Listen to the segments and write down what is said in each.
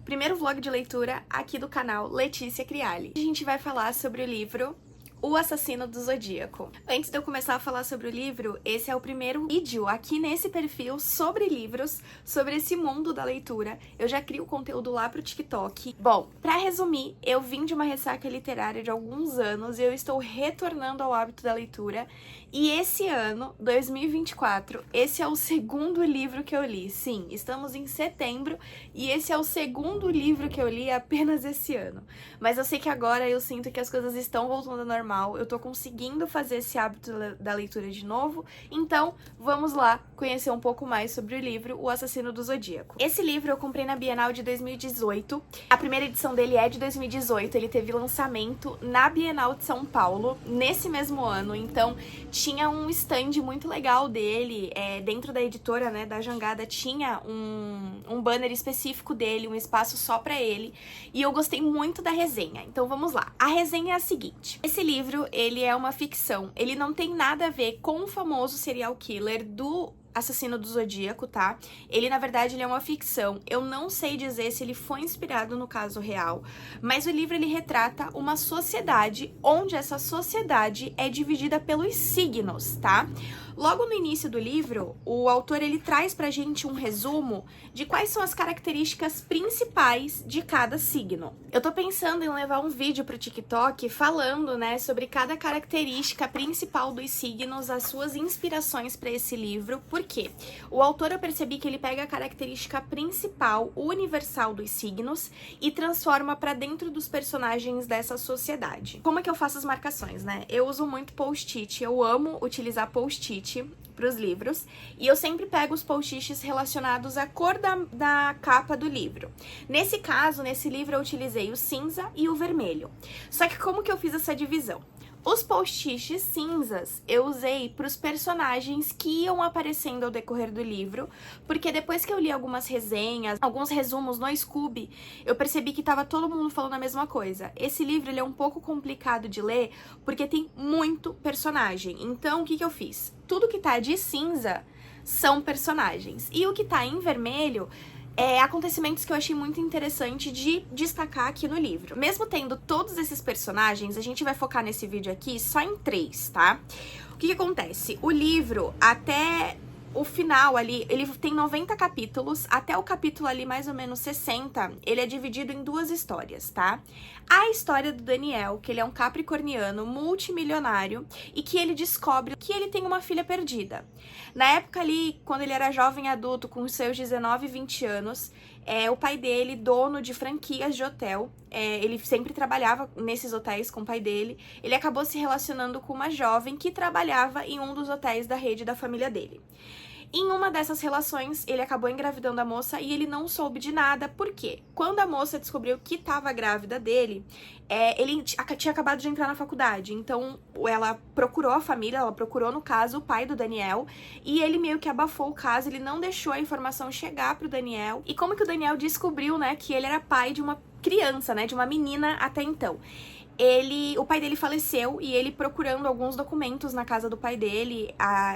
Primeiro vlog de leitura aqui do canal Letícia Criali. A gente vai falar sobre o livro O Assassino do Zodíaco. Antes de eu começar a falar sobre o livro, esse é o primeiro vídeo aqui nesse perfil sobre livros, sobre esse mundo da leitura. Eu já crio conteúdo lá pro TikTok. Bom, pra resumir, eu vim de uma ressaca literária de alguns anos e eu estou retornando ao hábito da leitura. E esse ano, 2024, esse é o segundo livro que eu li. Sim, estamos em setembro e esse é o segundo livro que eu li apenas esse ano. Mas eu sei que agora eu sinto que as coisas estão voltando ao normal, eu tô conseguindo fazer esse hábito da leitura de novo, então vamos lá conhecer um pouco mais sobre o livro O Assassino do Zodíaco. Esse livro eu comprei na Bienal de 2018, a primeira edição dele é de 2018, ele teve lançamento na Bienal de São Paulo, nesse mesmo ano, então tinha um stand muito legal dele, dentro da editora, né, da Jangada, tinha um banner específico dele, um espaço só pra ele, e eu gostei muito da resenha, então vamos lá. A resenha é a seguinte: esse livro, ele é uma ficção, ele não tem nada a ver com o famoso serial killer do Assassino do Zodíaco, tá? Ele, na verdade, ele é uma ficção. Eu não sei dizer se ele foi inspirado no caso real, mas o livro, ele retrata uma sociedade, onde essa sociedade é dividida pelos signos, tá? Logo no início do livro, o autor, ele traz pra gente um resumo de quais são as características principais de cada signo. Eu tô pensando em levar um vídeo pro TikTok falando, né, sobre cada característica principal dos signos, as suas inspirações pra esse livro. Por quê? O autor, eu percebi que ele pega a característica principal, universal dos signos e transforma pra dentro dos personagens dessa sociedade. Como é que eu faço as marcações, né? Eu uso muito post-it, eu amo utilizar post-it para os livros, e eu sempre pego os post-its relacionados à cor da capa do livro. Nesse caso, nesse livro, eu utilizei o cinza e o vermelho. Só que como que eu fiz essa divisão? Os post-its cinzas eu usei para os personagens que iam aparecendo ao decorrer do livro, porque depois que eu li algumas resenhas, alguns resumos no Scoob, eu percebi que estava todo mundo falando a mesma coisa. Esse livro, ele é um pouco complicado de ler, porque tem muito personagem. Então, o que que eu fiz? Tudo que tá de cinza são personagens, e o que tá em vermelho acontecimentos que eu achei muito interessante de destacar aqui no livro. Mesmo tendo todos esses personagens, a gente vai focar nesse vídeo aqui só em 3, tá? O que que acontece? O livro, até o final ali, ele tem 90 capítulos, até o capítulo ali mais ou menos 60, ele é dividido em 2 histórias, tá? A história do Daniel, que ele é um capricorniano multimilionário e que ele descobre que ele tem uma filha perdida. Na época ali, quando ele era jovem adulto, com seus 19 e 20 anos, o pai dele, dono de franquias de hotel, ele sempre trabalhava nesses hotéis com o pai dele, ele acabou se relacionando com uma jovem que trabalhava em um dos hotéis da rede da família dele. Em uma dessas relações, ele acabou engravidando a moça e ele não soube de nada. Por quê? Quando a moça descobriu que estava grávida dele, ele tinha acabado de entrar na faculdade. Então, ela procurou a família, ela procurou, no caso, o pai do Daniel, e ele meio que abafou o caso, ele não deixou a informação chegar pro Daniel. E como que o Daniel descobriu, né, que ele era pai de uma criança, né, de uma menina até então? O pai dele faleceu e ele, procurando alguns documentos na casa do pai dele,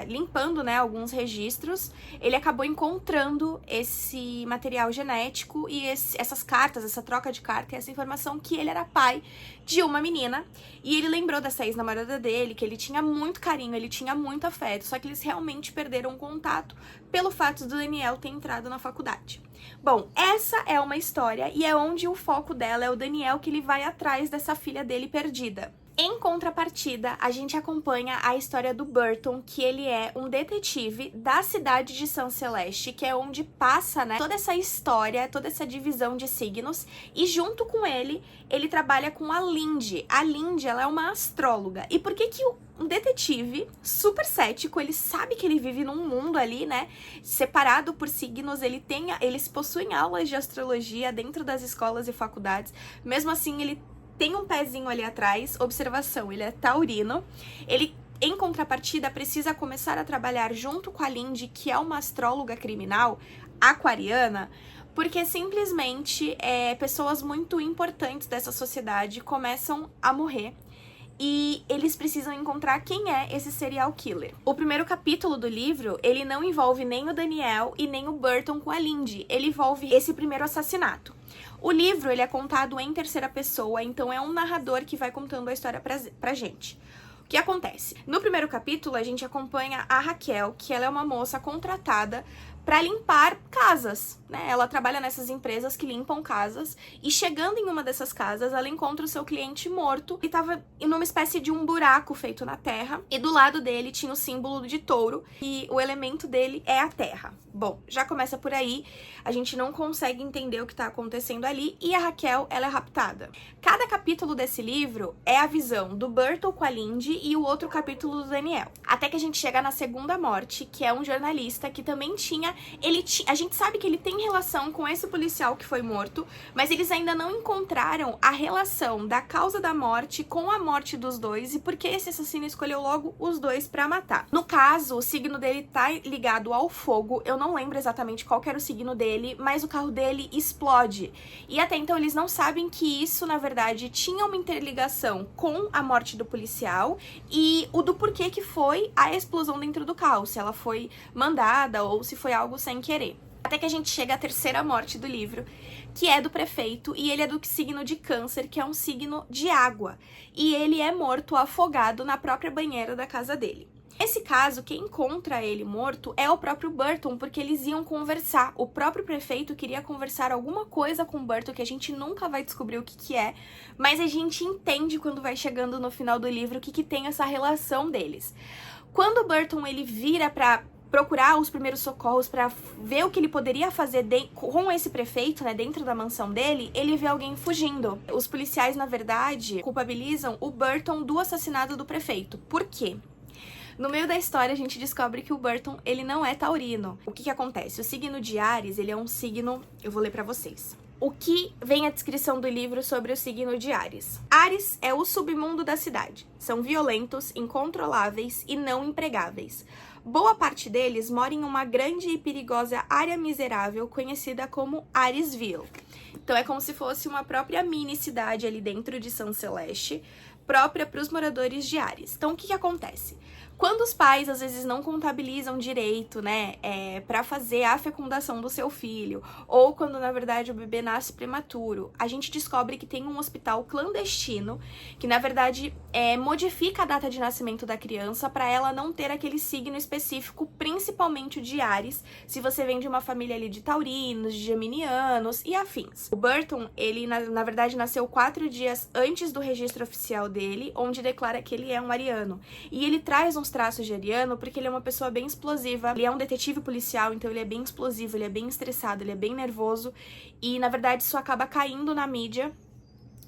limpando, né, alguns registros, ele acabou encontrando esse material genético e essas cartas, essa troca de carta e essa informação que ele era pai de uma menina. E ele lembrou dessa ex-namorada dele, que ele tinha muito carinho, ele tinha muito afeto, só que eles realmente perderam o contato pelo fato do Daniel ter entrado na faculdade. Bom, essa é uma história e é onde o foco dela é o Daniel, que ele vai atrás dessa filha dele perdida. Em contrapartida, a gente acompanha a história do Burton, que ele é um detetive da cidade de São Celeste, que é onde passa, né, toda essa história, toda essa divisão de signos, e junto com ele, ele trabalha com a Lindy. A Lindy, ela é uma astróloga. E por que que um detetive super cético, ele sabe que ele vive num mundo ali, né, separado por signos, eles possuem aulas de astrologia dentro das escolas e faculdades, mesmo assim ele tem um pezinho ali atrás, observação, ele é taurino, ele, em contrapartida, precisa começar a trabalhar junto com a Lindy, que é uma astróloga criminal aquariana, porque simplesmente pessoas muito importantes dessa sociedade começam a morrer e eles precisam encontrar quem é esse serial killer. O primeiro capítulo do livro, ele não envolve nem o Daniel e nem o Burton com a Lindy, ele envolve esse primeiro assassinato. O livro, ele é contado em terceira pessoa, então é um narrador que vai contando a história pra gente. O que acontece? No primeiro capítulo, a gente acompanha a Raquel, que ela é uma moça contratada para limpar casas, né? Ela trabalha nessas empresas que limpam casas e chegando em uma dessas casas, ela encontra o seu cliente morto e estava em uma espécie de um buraco feito na terra e do lado dele tinha o símbolo de touro e o elemento dele é a terra. Bom, já começa por aí, a gente não consegue entender o que está acontecendo ali e a Raquel, ela é raptada. Cada capítulo desse livro é a visão do Burton com a Lindy e o outro capítulo do Daniel. Até que a gente chega na segunda morte, que é um jornalista que também tinha a gente sabe que ele tem relação com esse policial que foi morto, mas eles ainda não encontraram a relação da causa da morte com a morte dos dois e por que esse assassino escolheu logo os dois pra matar. No caso, o signo dele tá ligado ao fogo, eu não lembro exatamente qual que era o signo dele, mas o carro dele explode. E até então eles não sabem que isso, na verdade, tinha uma interligação com a morte do policial e o do porquê que foi a explosão dentro do carro, se ela foi mandada ou se foi algo sem querer. Até que a gente chega à terceira morte do livro, que é do prefeito, e ele é do signo de Câncer, que é um signo de água. E ele é morto afogado na própria banheira da casa dele. Nesse caso, quem encontra ele morto é o próprio Burton, porque eles iam conversar. O próprio prefeito queria conversar alguma coisa com o Burton, que a gente nunca vai descobrir o que é, mas a gente entende quando vai chegando no final do livro o que tem essa relação deles. Quando o Burton ele vira pra procurar os primeiros socorros para ver o que ele poderia fazer com esse prefeito, né, dentro da mansão dele, ele vê alguém fugindo. Os policiais, na verdade, culpabilizam o Burton do assassinato do prefeito. Por quê? No meio da história, a gente descobre que o Burton, ele não é taurino. O que acontece? O signo de Áries, ele é um signo... Eu vou ler pra vocês. O que vem a descrição do livro sobre o signo de Áries? Áries é o submundo da cidade. São violentos, incontroláveis e não empregáveis. Boa parte deles mora em uma grande e perigosa área miserável conhecida como Aresville. Então é como se fosse uma própria mini cidade ali dentro de São Celeste, própria para os moradores de Áries. Então o que acontece? Quando os pais às vezes não contabilizam direito, né, para fazer a fecundação do seu filho, ou quando na verdade o bebê nasce prematuro, a gente descobre que tem um hospital clandestino que na verdade modifica a data de nascimento da criança para ela não ter aquele signo específico, principalmente o de Áries, se você vem de uma família ali de taurinos, de geminianos e afins. O Burton, ele na verdade nasceu 4 dias antes do registro oficial dele, onde declara que ele é um ariano. E ele traz uns traços de ariano porque ele é uma pessoa bem explosiva, ele é um detetive policial, então ele é bem explosivo, ele é bem estressado, ele é bem nervoso e na verdade isso acaba caindo na mídia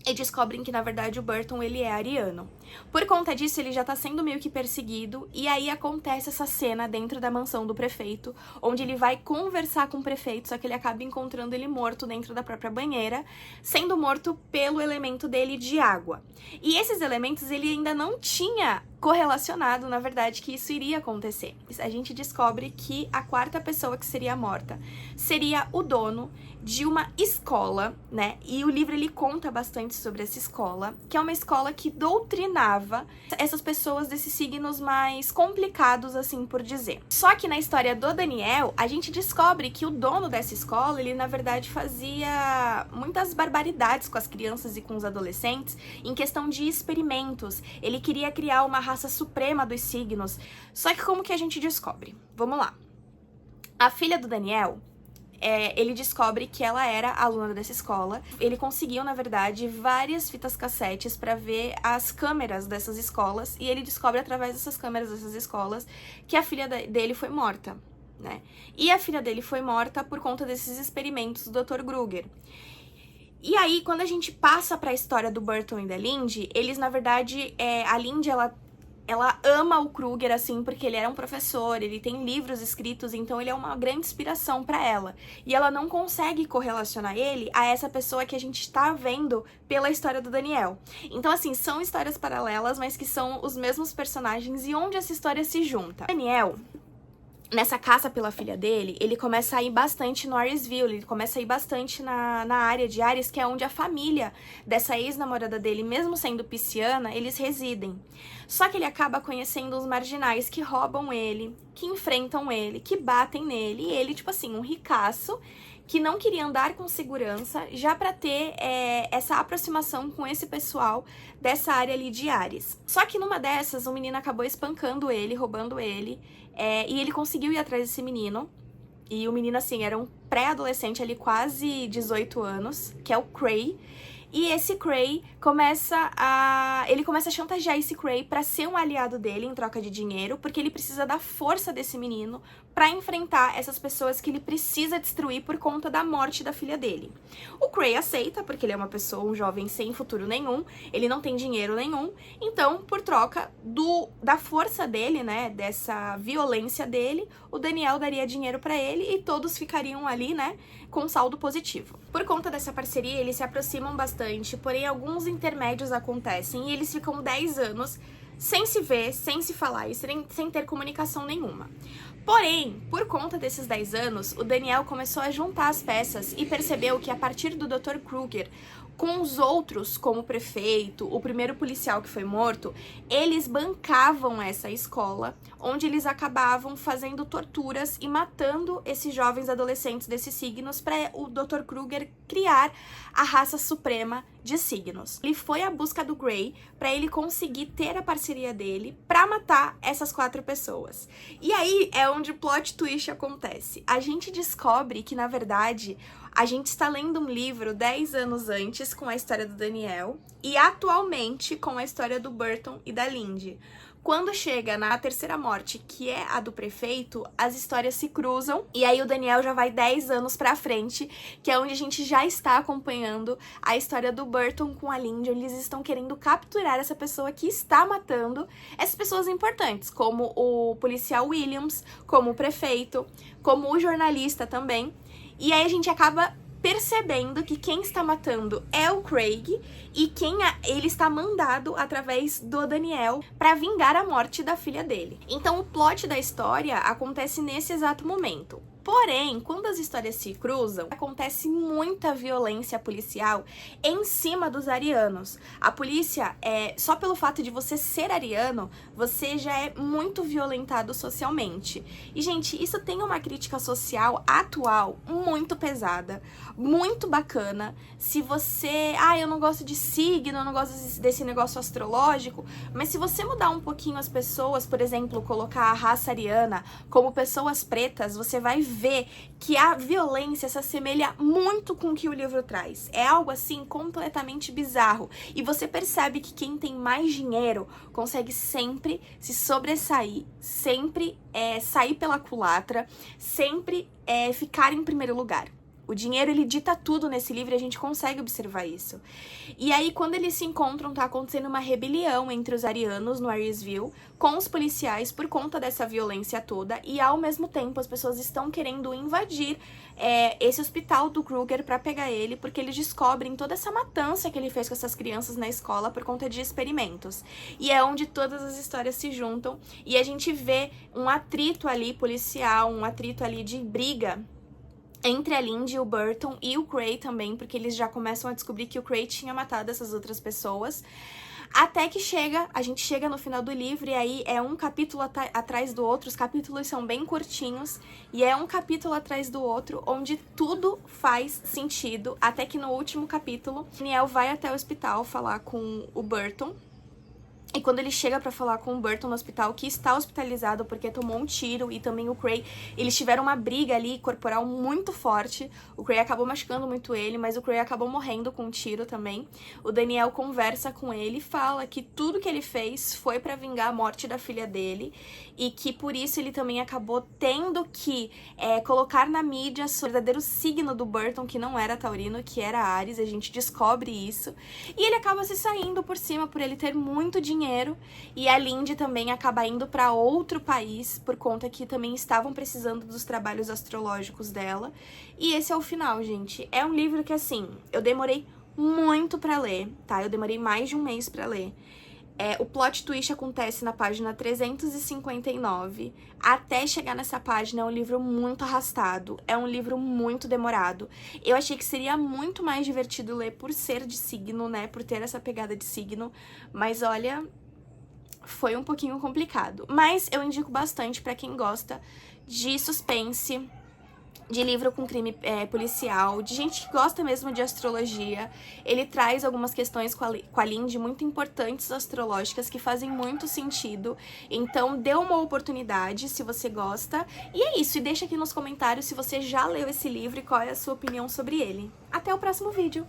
e descobrem que na verdade o Burton ele é ariano. Por conta disso ele já tá sendo meio que perseguido e aí acontece essa cena dentro da mansão do prefeito, onde ele vai conversar com o prefeito, só que ele acaba encontrando ele morto dentro da própria banheira, sendo morto pelo elemento dele de água. E esses elementos ele ainda não tinha correlacionado, na verdade, que isso iria acontecer. A gente descobre que a quarta pessoa que seria morta seria o dono de uma escola, né? E o livro ele conta bastante sobre essa escola, que é uma escola que doutrinava essas pessoas desses signos mais complicados, assim por dizer. Só que na história do Daniel, a gente descobre que o dono dessa escola, ele na verdade fazia muitas barbaridades com as crianças e com os adolescentes em questão de experimentos. Ele queria criar uma raça suprema dos signos. Só que como que a gente descobre? Vamos lá. A filha do Daniel, ele descobre que ela era aluna dessa escola. Ele conseguiu, na verdade, várias fitas cassetes para ver as câmeras dessas escolas e ele descobre através dessas câmeras dessas escolas que a filha dele foi morta, né? E a filha dele foi morta por conta desses experimentos do Dr. Kruger. E aí, quando a gente passa para a história do Burton e da Lindy, eles, na verdade, a Lindy, ela ama o Kruger, assim, porque ele era um professor, ele tem livros escritos, então ele é uma grande inspiração para ela. E ela não consegue correlacionar ele a essa pessoa que a gente tá vendo pela história do Daniel. Então, assim, são histórias paralelas, mas que são os mesmos personagens e onde essa história se junta. Daniel, nessa caça pela filha dele, ele começa a ir bastante no Aresville, ele começa a ir bastante na área de Áries, que é onde a família dessa ex-namorada dele, mesmo sendo pisciana, eles residem. Só que ele acaba conhecendo os marginais que roubam ele, que enfrentam ele, que batem nele, e ele, tipo assim, um ricaço, que não queria andar com segurança, já pra ter essa aproximação com esse pessoal dessa área ali de Ares. Só que numa dessas, um menino acabou espancando ele, roubando ele, e ele conseguiu ir atrás desse menino. E o menino, assim, era um pré-adolescente ali, quase 18 anos, que é o Cray. E esse Cray ele começa a chantagear esse Cray pra ser um aliado dele em troca de dinheiro, porque ele precisa da força desse menino pra enfrentar essas pessoas que ele precisa destruir por conta da morte da filha dele. O Cray aceita, porque ele é uma pessoa, um jovem sem futuro nenhum, ele não tem dinheiro nenhum, então, por troca da força dele, né, dessa violência dele, o Daniel daria dinheiro pra ele e todos ficariam ali, né, com saldo positivo. Por conta dessa parceria, eles se aproximam bastante, porém alguns intermédios acontecem e eles ficam 10 anos sem se ver, sem se falar e sem ter comunicação nenhuma. Porém, por conta desses 10 anos, o Daniel começou a juntar as peças e percebeu que a partir do Dr. Kruger, com os outros, como o prefeito, o primeiro policial que foi morto, eles bancavam essa escola, onde eles acabavam fazendo torturas e matando esses jovens adolescentes desses signos para o Dr. Kruger criar a raça suprema de signos. Ele foi à busca do Gray para ele conseguir ter a parceria dele para matar essas 4 pessoas. E aí é onde o plot twist acontece. A gente descobre que, na verdade, a gente está lendo um livro 10 anos antes com a história do Daniel e atualmente com a história do Burton e da Lindy. Quando chega na terceira morte, que é a do prefeito, as histórias se cruzam e aí o Daniel já vai 10 anos pra frente, que é onde a gente já está acompanhando a história do Burton com a Lindy, onde eles estão querendo capturar essa pessoa que está matando essas pessoas importantes, como o policial Williams, como o prefeito, como o jornalista também. E aí a gente acaba percebendo que quem está matando é o Craig e ele está mandado através do Daniel para vingar a morte da filha dele. Então o plot da história acontece nesse exato momento. Porém, quando as histórias se cruzam, acontece muita violência policial em cima dos arianos. A polícia, só pelo fato de você ser ariano, você já é muito violentado socialmente. E, gente, isso tem uma crítica social atual muito pesada, muito bacana. Se você... eu não gosto de signo, eu não gosto desse negócio astrológico, mas se você mudar um pouquinho as pessoas, por exemplo, colocar a raça ariana como pessoas pretas, você vai ver que a violência se assemelha muito com o que o livro traz. É algo assim completamente bizarro. E você percebe que quem tem mais dinheiro consegue sempre se sobressair, sempre sair pela culatra, sempre ficar em primeiro lugar. O dinheiro, ele dita tudo nesse livro e a gente consegue observar isso. E aí, quando eles se encontram, tá acontecendo uma rebelião entre os arianos no Aresville com os policiais por conta dessa violência toda. E, ao mesmo tempo, as pessoas estão querendo invadir esse hospital do Kruger pra pegar ele, porque eles descobrem toda essa matança que ele fez com essas crianças na escola por conta de experimentos. E é onde todas as histórias se juntam e a gente vê um atrito ali policial, um atrito ali de briga entre a Lindy, o Burton e o Cray também, porque eles já começam a descobrir que o Cray tinha matado essas outras pessoas. Até que a gente chega no final do livro e aí é um capítulo atrás do outro, os capítulos são bem curtinhos e é um capítulo atrás do outro, onde tudo faz sentido, até que no último capítulo, Daniel vai até o hospital falar com o Burton. E quando ele chega pra falar com o Burton no hospital, que está hospitalizado porque tomou um tiro, e também o Cray, eles tiveram uma briga ali corporal muito forte. O Cray acabou machucando muito ele, mas o Cray acabou morrendo com um tiro também. O Daniel conversa com ele e fala que tudo que ele fez foi pra vingar a morte da filha dele, e que por isso ele também acabou tendo que colocar na mídia o verdadeiro signo do Burton, que não era taurino, que era Áries. A gente descobre isso. E ele acaba se saindo por cima por ele ter muito dinheiro, e a Lindy também acaba indo para outro país por conta que também estavam precisando dos trabalhos astrológicos dela. E esse é o final, gente. É um livro que, assim, eu demorei muito pra ler, tá? Eu demorei mais de um mês pra ler. O plot twist acontece na página 359. Até chegar nessa página é um livro muito arrastado, é um livro muito demorado. Eu achei que seria muito mais divertido ler por ser de signo, né, por ter essa pegada de signo, mas olha, foi um pouquinho complicado. Mas eu indico bastante pra quem gosta de suspense, de livro com crime policial, de gente que gosta mesmo de astrologia. Ele traz algumas questões com a Lindy muito importantes astrológicas que fazem muito sentido. Então dê uma oportunidade se você gosta. E é isso, e deixa aqui nos comentários se você já leu esse livro e qual é a sua opinião sobre ele. Até o próximo vídeo!